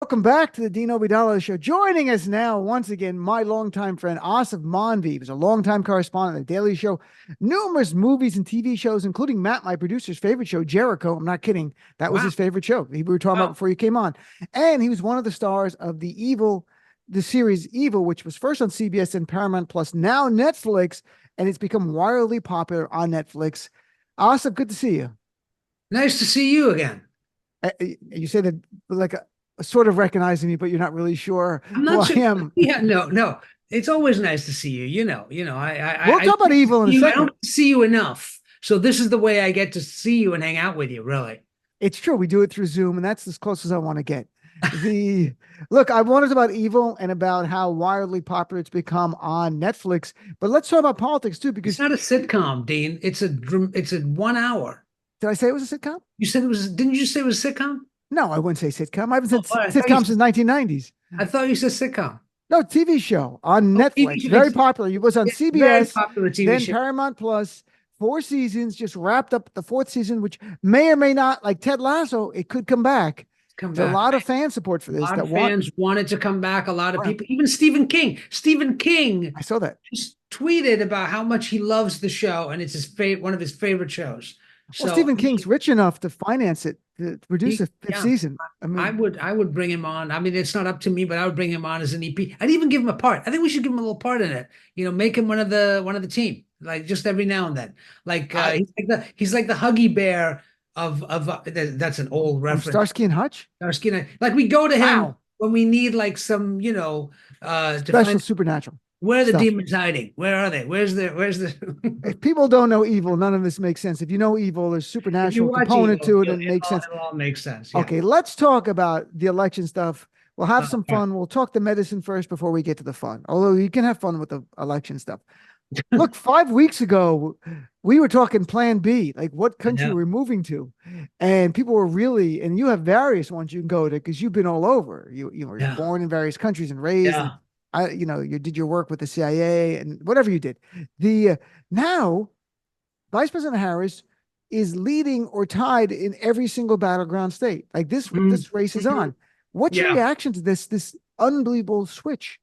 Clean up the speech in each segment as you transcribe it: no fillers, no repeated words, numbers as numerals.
Welcome back to the Dino Vidala Show. Joining us now, once again, my longtime friend, Aasif Mandvi. He was a longtime correspondent at The Daily Show, numerous movies and TV shows, including Matt, my producer's favorite show, Jericho. I'm not kidding. That was Wow. his favorite show. We were talking about before you came on. And he was one of the stars of the series Evil, which was first on CBS and Paramount Plus, now Netflix, and it's become wildly popular on Netflix. Aasif, good to see you. Nice to see you again. You say that like sort of recognizing me, but you're not really sure I'm who not I sure. am. Yeah, no. It's always nice to see you. We'll talk about Evil in a I second. don't see you enough. So this is the way I get to see you and hang out with you, really. It's true. We do it through Zoom, and that's as close as I want to get. Look, I wanted about Evil and about how wildly popular it's become on Netflix, but let's talk about politics too, It's because not a sitcom, Dean. It's a 1 hour. did I say it was a sitcom? You said it was, didn't you say it was a sitcom? No, I wouldn't say sitcom. I haven't Oh, said all right. sitcom since 1990s. I thought you said sitcom. No, TV show on Oh, TV Netflix. show. Very popular. It was on It's very CBS, popular TV then show. Paramount Plus. 4 seasons, just wrapped up the fourth season, which may or may not, like Ted Lasso, it could come back. Come There's a back. lot of fan support for A this lot that of fans wanted to come back. A lot of people, even Stephen King. Stephen King I saw that. just tweeted about how much he loves the show and it's his favorite, one of his favorite shows. Well, So Stephen King's rich enough to finance it to produce a fifth yeah, season. I mean, I would bring him on. I mean, it's not up to me, but I would bring him on as an EP. I'd even give him a part. I think we should give him a little part in it. Make him one of the team, like just every now and then. Like he's like the Huggy Bear of that's an old reference. Starsky and Hutch. Starsky and Like we go to him Wow. when we need like some Special supernatural. where are the stuff. demons hiding? Where are they? Where's the If people don't know Evil, none of this makes sense. If you know Evil, there's supernatural component to it, and it makes sense. It all makes sense. Yeah. Okay, let's talk about the election stuff. We'll have some all right. fun. We'll talk the medicine first before we get to the fun. Although you can have fun with the election stuff. Look, 5 weeks ago, we were talking Plan B, like what country we're moving to, and people were really, and you have various ones you can go to because you've been all over. You were born in various countries and raised. Yeah. And you did your work with the CIA and whatever you did. Now, Vice President Harris is leading or tied in every single battleground state. Like this race is on. What's your reaction to this unbelievable switch?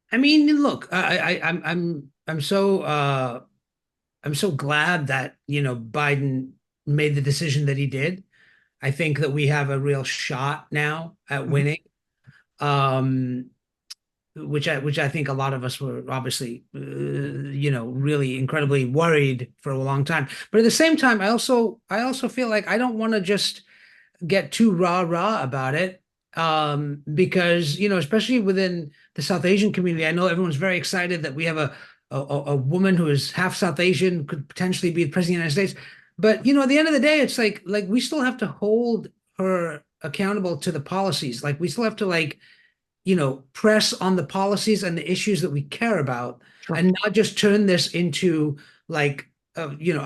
I mean, look, I'm so glad that Biden made the decision that he did. I think that we have a real shot now at winning, which I think a lot of us were obviously really incredibly worried for a long time. But at the same time, I also feel like I don't want to just get too rah-rah about it. Because especially within the South Asian community, I know everyone's very excited that we have a woman who is half South Asian, could potentially be the president of the United States. But at the end of the day, it's like we still have to hold her accountable to the policies. Like we still have to press on the policies and the issues that we care about, and not just turn this into a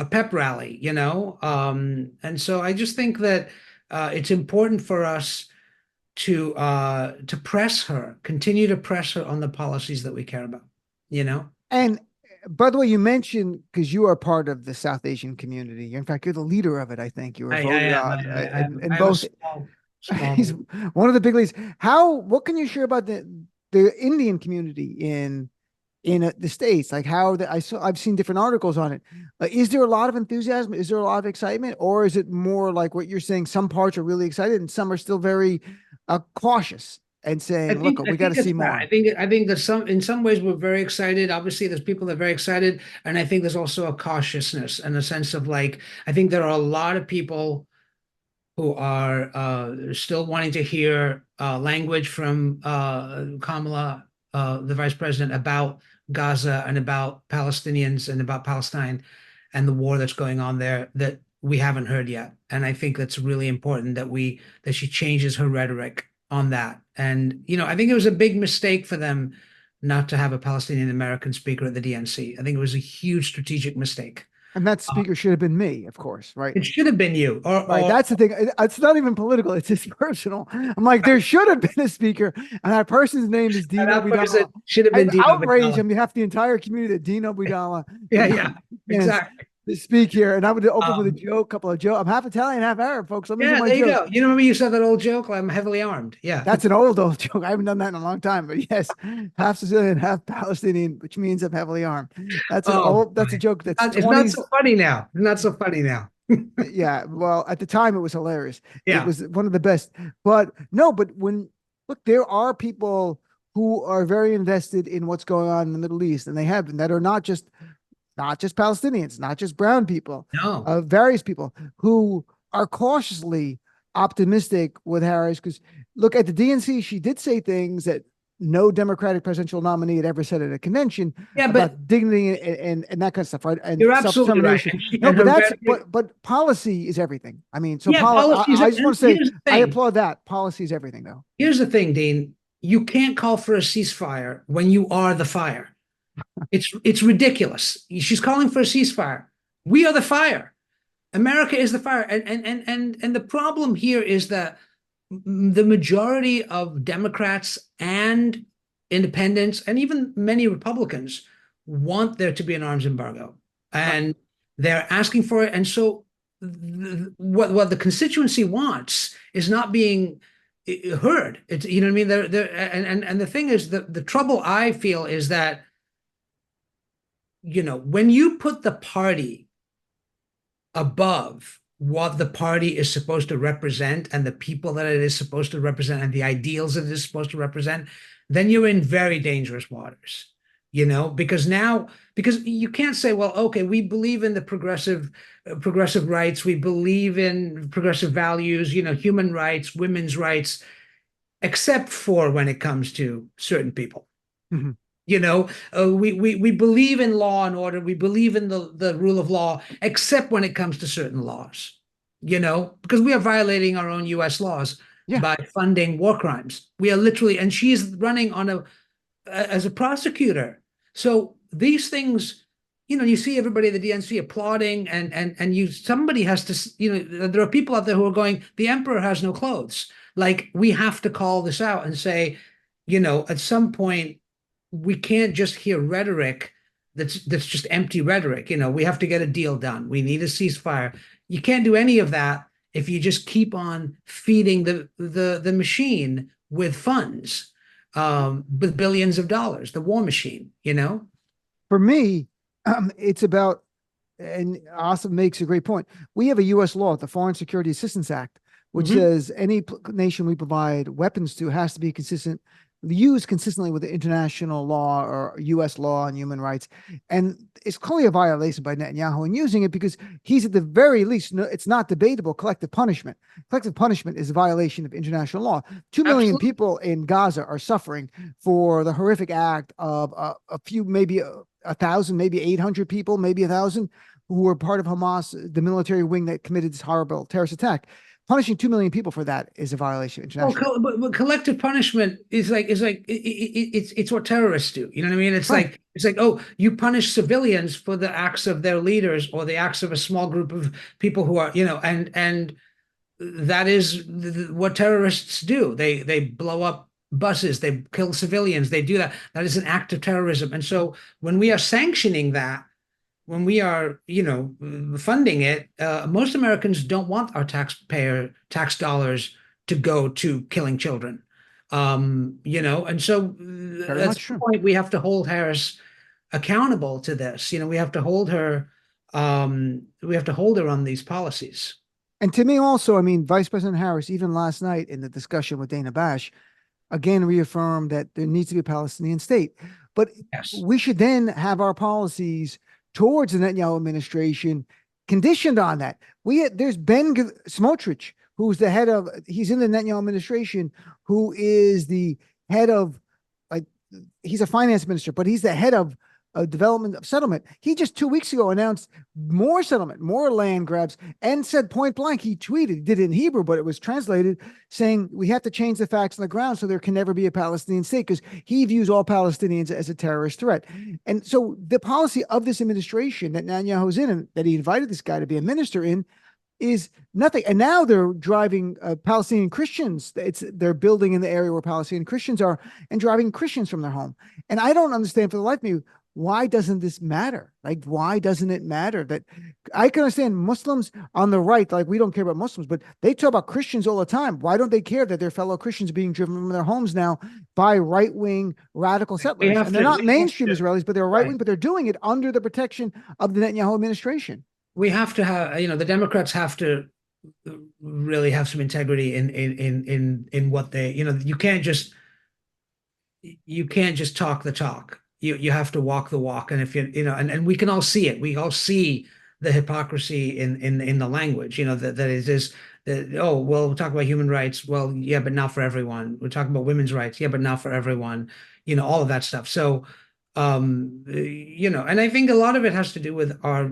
pep rally. And so I just think that it's important for us to press her, continue to press her on the policies that we care about, And by the way, you mentioned, because you are part of the South Asian community. In fact, you're the leader of it. I think you were voted on in both. He's one of the big leads. What can you share about the Indian community in the States? Like I've seen different articles on it. Is there a lot of enthusiasm? Is there a lot of excitement? Or is it more like what you're saying? Some parts are really excited and some are still very cautious and saying, look, we got to see more. I think that in some ways we're very excited. Obviously, there's people that are very excited. And I think there's also a cautiousness and a sense of I think there are a lot of people who are still wanting to hear language from Kamala, the vice president, about Gaza and about Palestinians and about Palestine and the war that's going on there that we haven't heard yet. And I think that's really important that she changes her rhetoric on that. And, I think it was a big mistake for them not to have a Palestinian American speaker at the DNC. I think it was a huge strategic mistake. And that speaker should have been me, of course, right? It should have been you. Right. That's the thing. It's not even political. It's just personal. I'm like, there should have been a speaker, and that person's name is Dino Vidala. Should have been Dino outrage Vidala. on behalf of the entire community that Dino Vidala. Yeah, exactly. to speak here, and I'm going to open with a joke, couple of jokes. I'm half Italian, half Arab, folks. Let me do Yeah, my there you joke. go. You remember you said that old joke? I'm heavily armed. Yeah. That's an old joke. I haven't done that in a long time, but yes, half Sicilian, half Palestinian, which means I'm heavily armed. Oh, That's a joke that's it's not 20s. so funny now. Not so funny now. Yeah, well, at the time it was hilarious. It Yeah. was one of the best. But no, but when look, there are people who are very invested in what's going on in the Middle East, and they have been that are not just Palestinians, not just brown people, No. various people who are cautiously optimistic with Harris. Because look at the DNC, she did say things that no Democratic presidential nominee had ever said at a convention Yeah, but about dignity and that kind of stuff, right? And you're absolutely right. self-determination. No, And but her that's rhetoric, but policy is everything. I mean, so yeah, policies. I just want to say Here's the I thing. applaud that. Policy is everything, though. Here's the thing, Dean. You can't call for a ceasefire when you are the fire. It's ridiculous. She's calling for a ceasefire. We are the fire. America is the fire. And the problem here is that the majority of Democrats and independents and even many Republicans want there to be an arms embargo. And they're asking for it. And so what the constituency wants is not being heard. It's, you know what I mean? And the thing is that the trouble I feel is that, when you put the party above what the party is supposed to represent and the people that it is supposed to represent and the ideals that it is supposed to represent, then you're in very dangerous waters, because you can't say, well, okay, we believe in the progressive rights, we believe in progressive values, human rights, women's rights, except for when it comes to certain people. Mm-hmm. We believe in law and order. We believe in the rule of law, except when it comes to certain laws, because we are violating our own U.S. laws by funding war crimes. We are literally, and she's running as a prosecutor. So these things, you see everybody at the DNC applauding, and somebody has to, there are people out there who are going, the emperor has no clothes. Like, we have to call this out and say, at some point, we can't just hear rhetoric that's just empty rhetoric. We have to get a deal done. We need a ceasefire. You can't do any of that if you just keep on feeding the machine with funds, with billions of dollars, the war machine. For me, it's about, and Aasif makes a great point. We have a U.S. law, the Foreign Security Assistance Act, which says any nation we provide weapons to has to be used consistently with the international law or U.S. law on human rights. And it's clearly a violation by Netanyahu in using it because he's at the very least, it's not debatable, collective punishment. Collective punishment is a violation of international law. 2 million people in Gaza are suffering for the horrific act of a few, maybe 1,000, maybe 800 people, maybe 1,000 who were part of Hamas, the military wing that committed this horrible terrorist attack. Punishing 2 million people for that is a violation of international. But collective punishment is it's what terrorists do. You know what I mean? It's like, oh, you punish civilians for the acts of their leaders or the acts of a small group of people who are, and that is what terrorists do. They blow up buses, they kill civilians, they do that. That is an act of terrorism. And so when we are sanctioning that, when we are, funding it, most Americans don't want our tax dollars to go to killing children, and so at some point we have to hold Harris accountable to this. We have to hold her, on these policies. And to me also, I mean, Vice President Harris, even last night in the discussion with Dana Bash, again reaffirmed that there needs to be a Palestinian state. But we should then have our policies towards the Netanyahu administration conditioned on that. There's Ben Smotrich, who's he's in the Netanyahu administration, who is the head of, he's a finance minister, but he's the head of development of settlement. He just 2 weeks ago announced more settlement, more land grabs, and said point blank, he tweeted, did it in Hebrew, but it was translated, saying we have to change the facts on the ground so there can never be a Palestinian state, because he views all Palestinians as a terrorist threat. And so the policy of this administration that Netanyahu's in, and that he invited this guy to be a minister in, is nothing. And now they're driving Palestinian Christians. They're building in the area where Palestinian Christians are and driving Christians from their home. And I don't understand for the life of me why doesn't this matter? Like, why doesn't it matter that I can understand Muslims on the right, like we don't care about Muslims, but they talk about Christians all the time. Why don't they care that their fellow Christians are being driven from their homes now by right-wing radical settlers? And they're not mainstream Israelis, but they're right-wing, but they're doing it under the protection of the Netanyahu administration. We have to have, the Democrats have to really have some integrity in what they, you can't just talk the talk. You have to walk the walk. And if and we can all see it. We all see the hypocrisy in the language, that it is that, oh, well, we'll talk about human rights. Well, yeah, but not for everyone. We're talking about women's rights. Yeah, but not for everyone, all of that stuff. So, and I think a lot of it has to do with our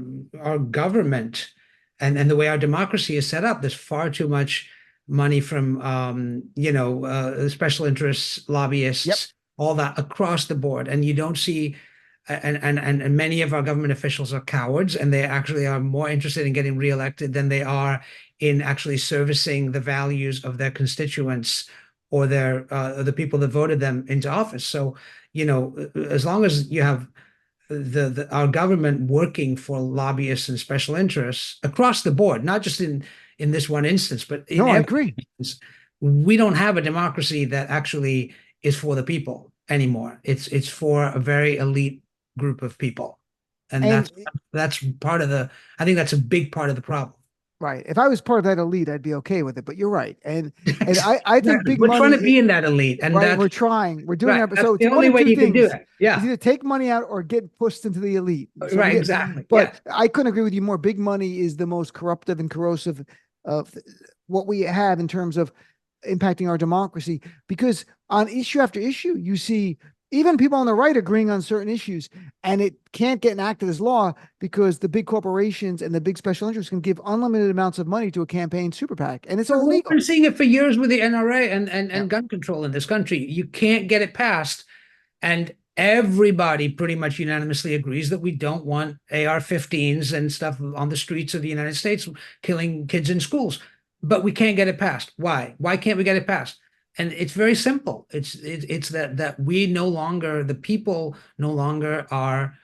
government and the way our democracy is set up. There's far too much money from special interests, lobbyists, Yep. all that across the board, and you don't see. And many of our government officials are cowards, and they actually are more interested in getting reelected than they are in actually servicing the values of their constituents or the people that voted them into office. So, as long as you have our government working for lobbyists and special interests across the board, not just in this one instance, but in I agree. Instance, we don't have a democracy that actually is for the people anymore. It's for a very elite group of people, and that's part of I think that's a big part of the problem. Right. If I was part of that elite, I'd be okay with it. But you're right, and I think big money. We're trying to be in that elite, and right, we're trying. We're doing that. So it's the only way you can do it. Yeah, it's either take money out or get pushed into the elite. So right. Exactly. But I couldn't agree with you more. Big money is the most corruptive and corrosive of what we have in terms of impacting our democracy, because on issue after issue, you see even people on the right agreeing on certain issues, and it can't get enacted as law because the big corporations and the big special interests can give unlimited amounts of money to a campaign super PAC, and it's all legal. We've been seeing it for years with the NRA and gun control in this country. You can't get it passed, and everybody pretty much unanimously agrees that we don't want AR-15s and stuff on the streets of the United States killing kids in schools, but we can't get it passed. Why? Why can't we get it passed? And it's very simple. It's that we no longer, the people no longer are.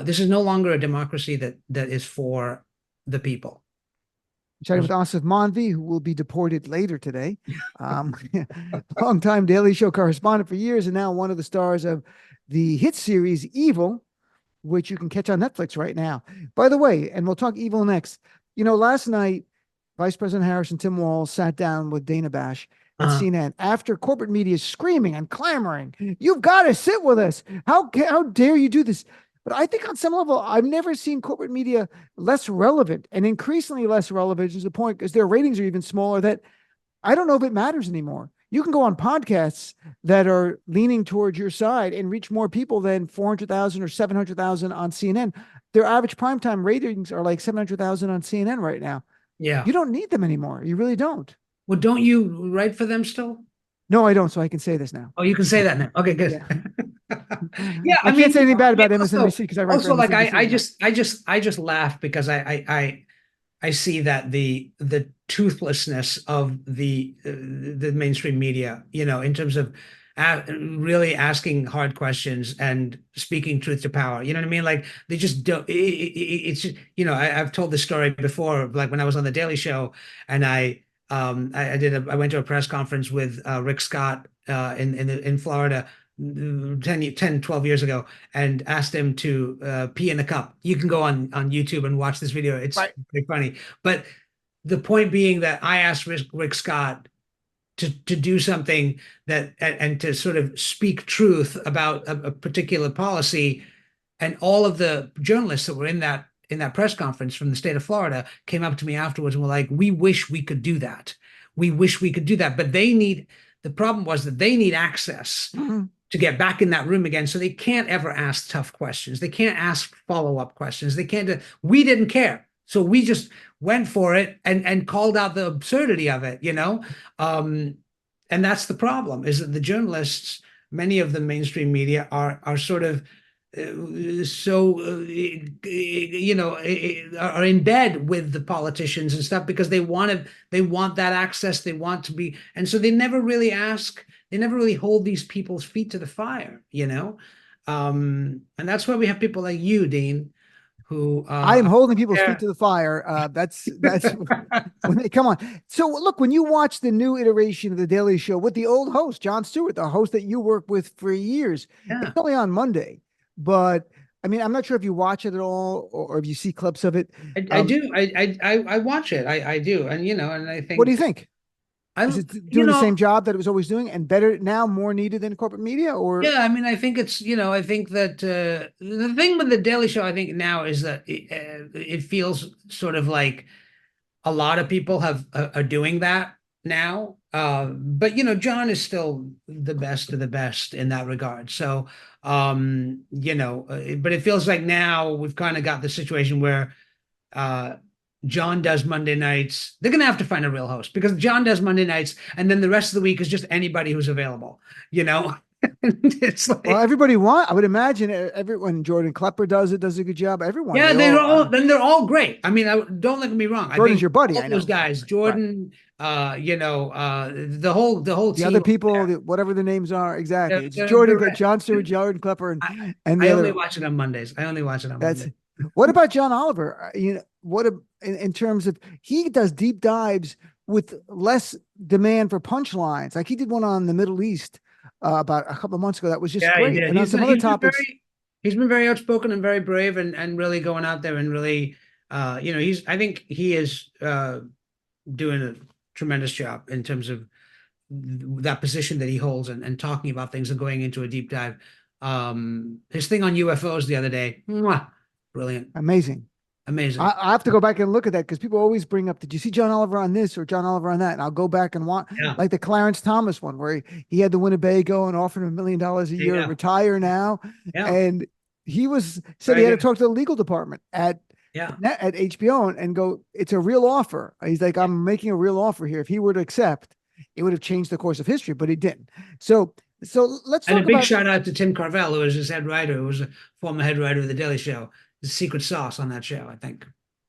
This is no longer a democracy that is for the people. I'm chatting with Aasif Mandvi, who will be deported later today. Longtime Daily Show correspondent for years, and now one of the stars of the hit series Evil, which you can catch on Netflix right now. By the way, and we'll talk Evil next. Last night, Vice President Harris and Tim Walz sat down with Dana Bash at CNN after corporate media is screaming and clamoring, "You've got to sit with us. How dare you do this?" But I think on some level, I've never seen corporate media less relevant and increasingly less relevant to the point, because their ratings are even smaller, that I don't know if it matters anymore. You can go on podcasts that are leaning towards your side and reach more people than 400,000 or 700,000 on CNN. Their average primetime ratings are like 700,000 on CNN right now. Yeah. You don't need them anymore. You really don't. Well, don't you write for them still? No, I don't. So I can say this now. Oh, you can say that now. Okay, good. Yeah, I can't say anything bad about MSNBC because I write also, like, I just laugh because I see that the toothlessness of the mainstream media, in terms of really asking hard questions and speaking truth to power. You know what I mean? Like, they just don't. It's just, I've told this story before, like when I was on the Daily Show, and I went to a press conference with Rick Scott in Florida 12 years ago, and asked him to pee in a cup. You can go on YouTube and watch this video. It's pretty funny. But the point being that I asked Rick Scott to do something and to sort of speak truth about a particular policy, and all of the journalists that were in that press conference from the state of Florida came up to me afterwards and were like, "We wish we could do that. We wish we could do that." But the problem was that they need access to get back in that room again. So they can't ever ask tough questions. They can't ask follow-up questions. They can't. We didn't care. So we just went for it and called out the absurdity of it, and that's the problem, is that the journalists, many of the mainstream media are sort of are in bed with the politicians and stuff, because they want that access. They want to be, and so they never really hold these people's feet to the fire, And that's why we have people like you, Dean, who I am holding people's feet yeah. to the fire. That's when they come on. So look, when you watch the new iteration of the Daily Show with the old host, Jon Stewart, the host that you worked with for years, it's Yeah, only on Monday, but I mean, I'm not sure if you watch it at all or if you see clips of it. I do. I watch it. I do. And and I What do you think think? Is I'm, it you doing the know, same job that it was always doing and better now, more needed than corporate media? Or yeah, I mean, I think it's, I think that the thing with the Daily Show, I think now is that it feels sort of like a lot of people are doing that now. But John is still the best of the best in that regard. So, but it feels like now we've kind of got the situation where uh John does Monday nights. They're gonna have to find a real host because John does Monday nights, and then the rest of the week is just anybody who's available. You know, it's well, like, everybody I would imagine everyone, Jordan Klepper does a good job. Everyone, yeah, they all, they're all great. I mean, don't let me wrong. I Jordan's think your buddy. all I those know. guys, Right. Jordan, the whole The other team people, there, whatever the names are, exactly. It's they're Jordan, got right. Jon Stewart, Jordan Klepper, and I the only other. watch it on Mondays. I only watch it on That's Mondays. what about John Oliver? In terms of he does deep dives with less demand for punchlines. Like he did one on the Middle East about a couple of months ago. That was just Yeah, he great. did. And on some other topics, He's been very outspoken and very brave and really going out there and really I think he is doing a tremendous job in terms of that position that he holds and talking about things and going into a deep dive. His thing on UFOs the other day, mwah, brilliant, amazing. amazing. I have to go back and look at that because people always bring up, did you see John Oliver on this or John Oliver on that? And I'll go back and watch, Yeah, like the Clarence Thomas one where he had the Winnebago and offered him $1 million a there you year to go. retire now. Yeah, And said he very had to good. talk to the legal department Yeah, at HBO and go, it's a real offer. He's like, yeah. I'm making a real offer here. If he were to accept, it would have changed the course of history, but he didn't. So, let's And a talk big about, shout out to Tim Carvel, who was his head writer, who was a former head writer of The Daily Show. The secret sauce on that show, I think.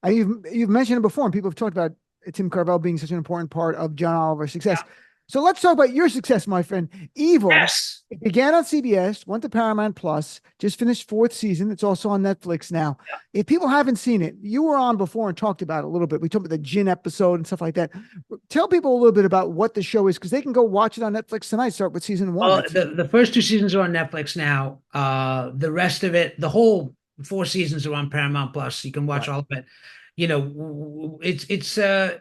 you've mentioned it before and people have talked about Tim Carvel being such an important part of John Oliver's success. Yeah. So let's talk about your success, my friend. Evil. Yes. It began on CBS, went to Paramount Plus, just finished fourth season. It's also on Netflix now. If people haven't seen it, you were on before and talked about it a little bit. We talked about the gin episode and stuff like that. Tell people a little bit about what the show is because they can go watch it on Netflix tonight. Start with season one. Well, the first two seasons are on Netflix now. The rest of it, the whole four seasons are on Paramount Plus. You can watch Right. all of it. It's It's a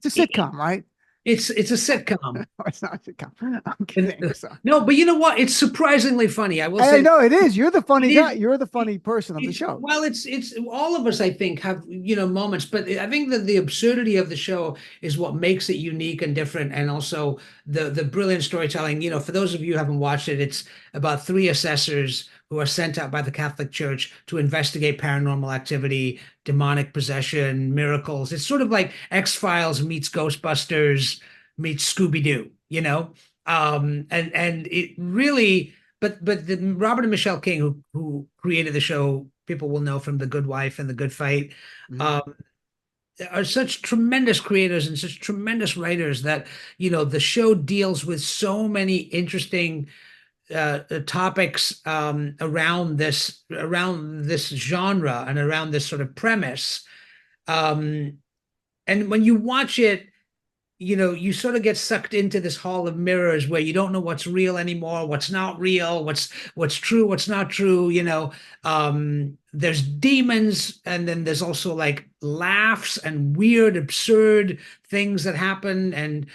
sitcom, right? it's a sitcom. It's not a sitcom. I'm kidding. Sorry. No, but you know what? It's surprisingly funny. I will I say know it is. You're the funny it guy. is. You're the funny person of the show. Well, it's all of us, I think, have moments, but I think that the absurdity of the show is what makes it unique and different, and also the brilliant storytelling. For those of you who haven't watched it, it's about three assessors who are sent out by the Catholic Church to investigate paranormal activity, demonic possession, miracles. It's sort of like X-Files meets Ghostbusters meets Scooby-Doo, and it really but the Robert and Michelle King, who created the show, people will know from The Good Wife and The Good Fight, Mhm. um, are such tremendous creators and such tremendous writers that the show deals with so many interesting topics around this genre and around this sort of premise. Um, and when you watch it, you sort of get sucked into this hall of mirrors where you don't know what's real anymore, what's not real, what's true, what's not true. There's demons, and then there's also like laughs and weird, absurd things that happen, and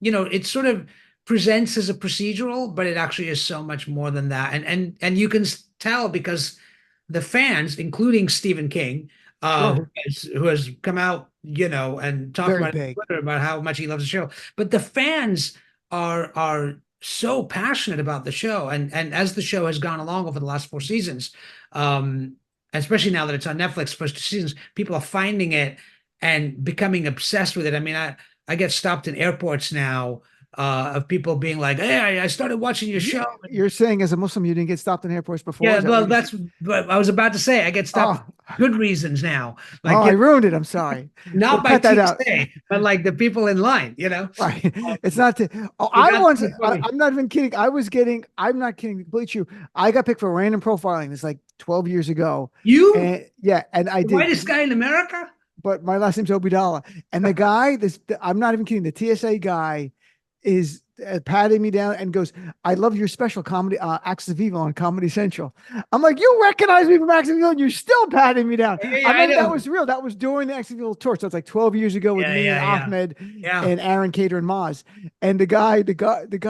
it sort of presents as a procedural, but it actually is so much more than that. And you can tell because the fans, including Stephen King, Sure. who has come out, and talked Very about it big. on Twitter about how much he loves the show. But the fans are so passionate about the show, and as the show has gone along over the last four seasons, especially now that it's on Netflix, first two seasons, people are finding it and becoming obsessed with it. I mean, I get stopped in airports now of people being like, "Hey, I started watching your show." You're saying as a Muslim, you didn't get stopped in airports before? Yeah, Is that well, what you're that's what I was about to say. I get stopped Oh, for good reasons now. oh, Like, I ruined it. I'm sorry. We'll not by cut that out. TSA, but like the people in line, Right. It's Um, not. Oh, so I that's once. pretty funny. I'm not even kidding. I'm not kidding. Completely true. I got picked for random profiling. It's like 12 years ago, You, and yeah, and I the did. whitest guy in America? But my last name's Obidala, and the guy. I'm not even kidding. The TSA guy is patting me down and goes, "I love your special comedy, Acts of Evil on Comedy Central." I'm like, "You recognize me from Acts of Evil, and you're still patting me down." Yeah, I I mean, that know. was real. That was during the Acts of Evil tour. So it's like 12 years ago with Yeah, me and yeah, yeah, Ahmed yeah, and Aaron Cater and Maz. And the guy.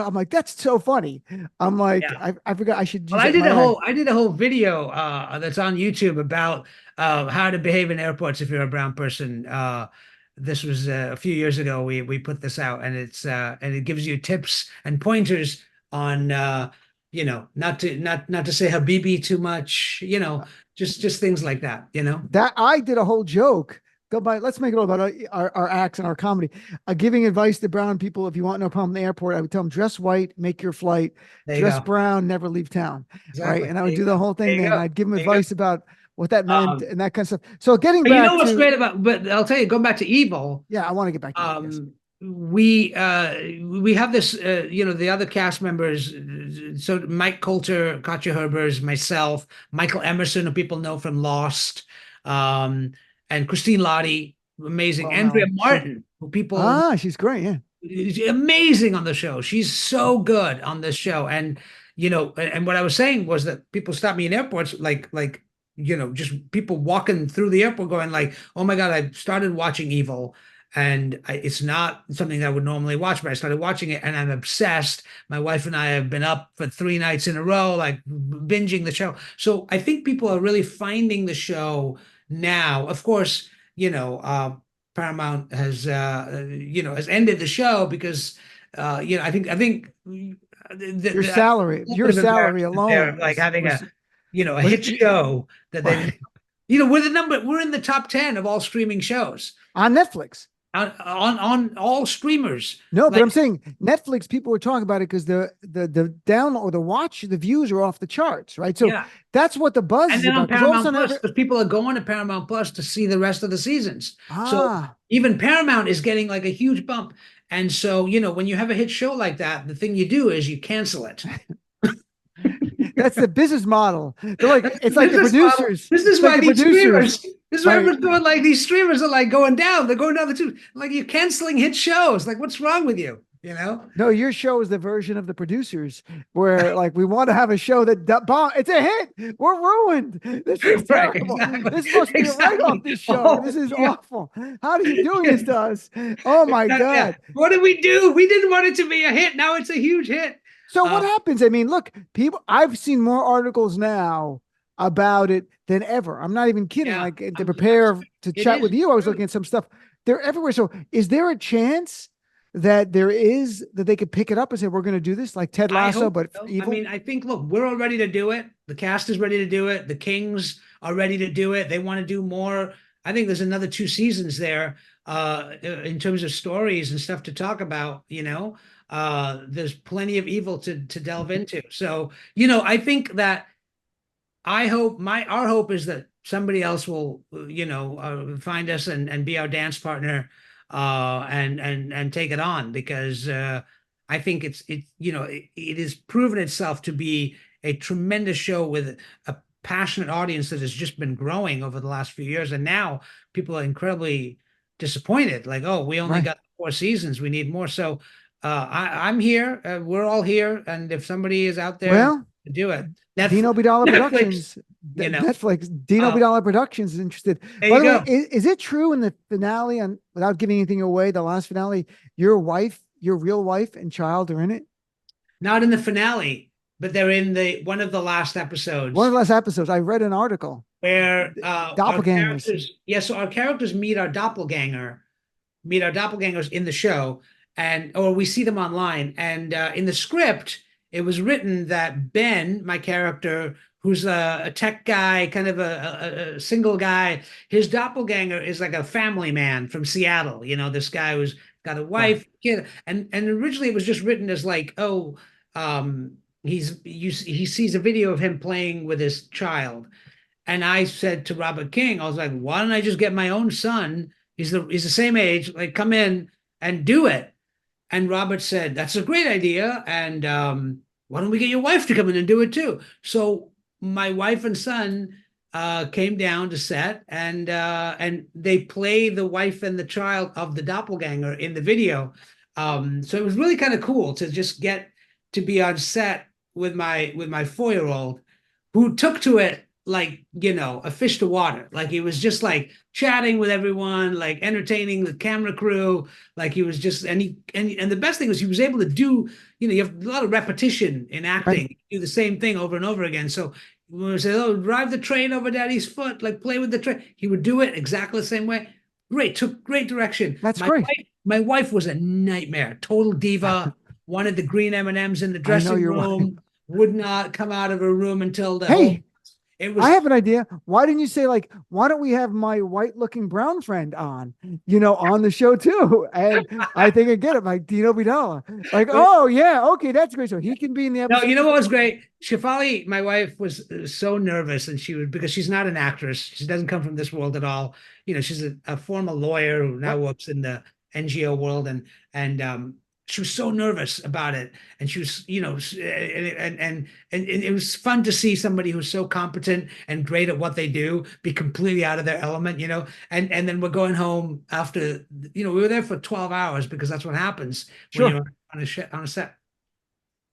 I'm like, "That's so funny." I'm like, yeah. I forgot I should Well, use that in my act. I did a whole video that's on YouTube about how to behave in airports if you're a brown person. This was a few years ago. We put this out, and and it gives you tips and pointers on not to say Habibi too much. Just things like that. That I did a whole joke. Go by. Let's make it all about our acts and our comedy. Giving advice to brown people: if you want no problem in the airport, I would tell them dress white, make your flight. There you Dress go. brown, never leave town. Right, Exactly. and I There would you do the go. whole There thing you there, and go. I'd give them There you go. advice about what that meant Um, and that kind of stuff. So getting but you back know what's to, great about, but I'll tell you, going back to Evil, yeah, I want to get back to it. Yes. um, we have this, the other cast members. So Mike Coulter, Katja Herbers, myself, Michael Emerson, who people know from Lost, and Christine Lottie, amazing. Well, Andrea no, sure. Martin, who people She's great. Yeah. is amazing on the show. She's so good on this show. And and what I was saying was that people stop me in airports, like just people walking through the airport going like, "Oh my God, I started watching Evil." And it's not something that I would normally watch, but I started watching it and I'm obsessed. My wife and I have been up for 3 nights in a row, like binging the show. So I think people are really finding the show now. Of course, Paramount has ended the show because I think Your the salary, your salary they're alone like having was a was hit show that they right we're in the top 10 of all streaming shows on Netflix. on all streamers. No, but Like, I'm saying Netflix. People were talking about it because the down or the watch, the views are off the charts, right? So yeah. that's what the buzz And is then on about. Because all of a Paramount sudden, Plus, because people are going to Paramount Plus to see the rest of the seasons. So ah, even Paramount is getting like a huge bump. And so, when you have a hit show like that, the thing you do is you cancel it. that's the business model. They're like, That's the it's like the business model. producers. This is It's like why the these producers, streamers, this is why right? everyone's doing like these streamers are like going down. They're going down the tube. Like you're canceling hit shows. Like, what's wrong with you? You know? No, your show is the version of the producers where like we want to have a show that bomb. It's a hit. We're ruined. This is Right, terrible. exactly. This must be a write-off. Exactly. This show. Oh, This is yeah. awful. How are you doing this to us? Oh my Yeah. God. What did we do? We didn't want it to be a hit. Now it's a huge hit. So what Um, happens? I mean, look, people, I've seen more articles now about it than ever. I'm not even kidding. yeah, Like to prepare to it chat is with you, I was true. looking at some stuff. They're everywhere. So is there a chance that they could pick it up and say, we're going to do this like Ted I Lasso, hope but so. I evil? mean, I think, look, we're all ready to do it. The cast is ready to do it. The Kings are ready to do it. They want to do more. I think there's another 2 seasons there in terms of stories and stuff to talk about. There's plenty of evil to delve into. So, I think that our hope is that somebody else will, find us and be our dance partner, and take it on because I think it has proven itself to be a tremendous show with a passionate audience that has just been growing over the last few years, and now people are incredibly disappointed. Like, oh, we only Right. got 4 seasons, we need more. So I'm here. We're all here, and if somebody is out there Well, to do it, Dino Bidala Netflix, Productions, you know. Netflix, Dino Uh, Bidala Productions is interested. there By you the way, go. is it true in the finale, on without giving anything away, the last finale, your real wife and child are in it? Not in the finale, but they're in the one of the last One of episodes the last episodes, I read an article. where our Doppelgangers. characters, so our characters meet our doppelgangers in the show, or we see them online. And in the script, it was written that Ben, my character, who's a tech guy, kind of a single guy, his doppelganger is like a family man from Seattle. This guy who's got a wife, kid, and originally it was just written as like, oh, he sees a video of him playing with his child, and I said to Robert King, I was like, why don't I just get my own son? He's the same age, like come in and do it. And Robert said, that's a great idea. And why don't we get your wife to come in and do it too? So my wife and son came down to set, and they play the wife and the child of the doppelganger in the video. So it was really kind of cool to just get to be on set with my 4-year-old, who took to it like, a fish to water. Like he was just like chatting with everyone, like entertaining the camera crew. Like he was just, and the best thing was he was able to do, you have a lot of repetition in acting. Right. You do the same thing over and over again. So when we say, oh, drive the train over daddy's foot, like play with the train, he would do it exactly the same way. Great, took great direction. That's great. My wife was a nightmare, total diva, wanted the green M&Ms in the dressing room, would not come out of her room until the whole I have an idea. Why didn't you say like, why don't we have my white looking brown friend on the show too? And I think I get it, like Dino Vidala. Like, oh yeah, okay, that's great. So he can be in the episode. No, you know what was great? Shefali, my wife, was so nervous, and because she's not an actress. She doesn't come from this world at all. She's a former lawyer who now works in the NGO world, and she was so nervous about it, and she was, and it was fun to see somebody who's so competent and great at what they do be completely out of their element, and then we're going home after, we were there for 12 hours because that's what happens when you're on a set.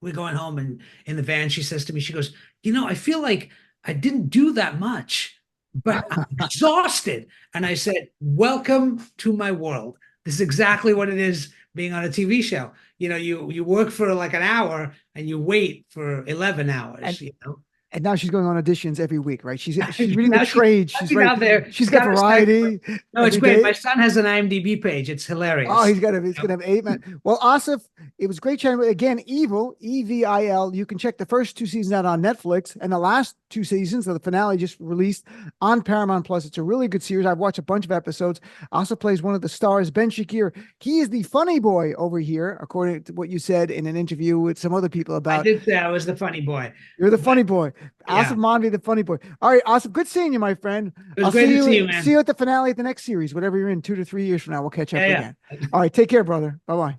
We're going home, and in the van, she says to me, she goes, I feel like I didn't do that much, but I'm exhausted. And I said, welcome to my world. This is exactly what it is being on a TV show. You work for like an hour and you wait for 11 hours, And now she's going on auditions every week, right? She's reading the trade. She's right out there. She's got variety. No, it's great. My son has an IMDb page. It's hilarious. Oh, he's gonna have 8 men. Well, Aasif, it was great chatting with again. Evil, EVIL. You can check the first 2 seasons out on Netflix, and the last 2 seasons of the finale just released on Paramount Plus. It's a really good series. I've watched a bunch of episodes. Aasif plays one of the stars, Ben Shakir. He is the funny boy over here, according to what you said in an interview with some other people about. I did say I was the funny boy. You're the funny boy. Aasif Mandvi, the funny boy. All right, Aasif, good seeing you, my friend. I'll see you, man. See you at the finale at the next series, whatever you're in 2 to 3 years from now. We'll catch up again. All right, take care, brother. Bye-bye.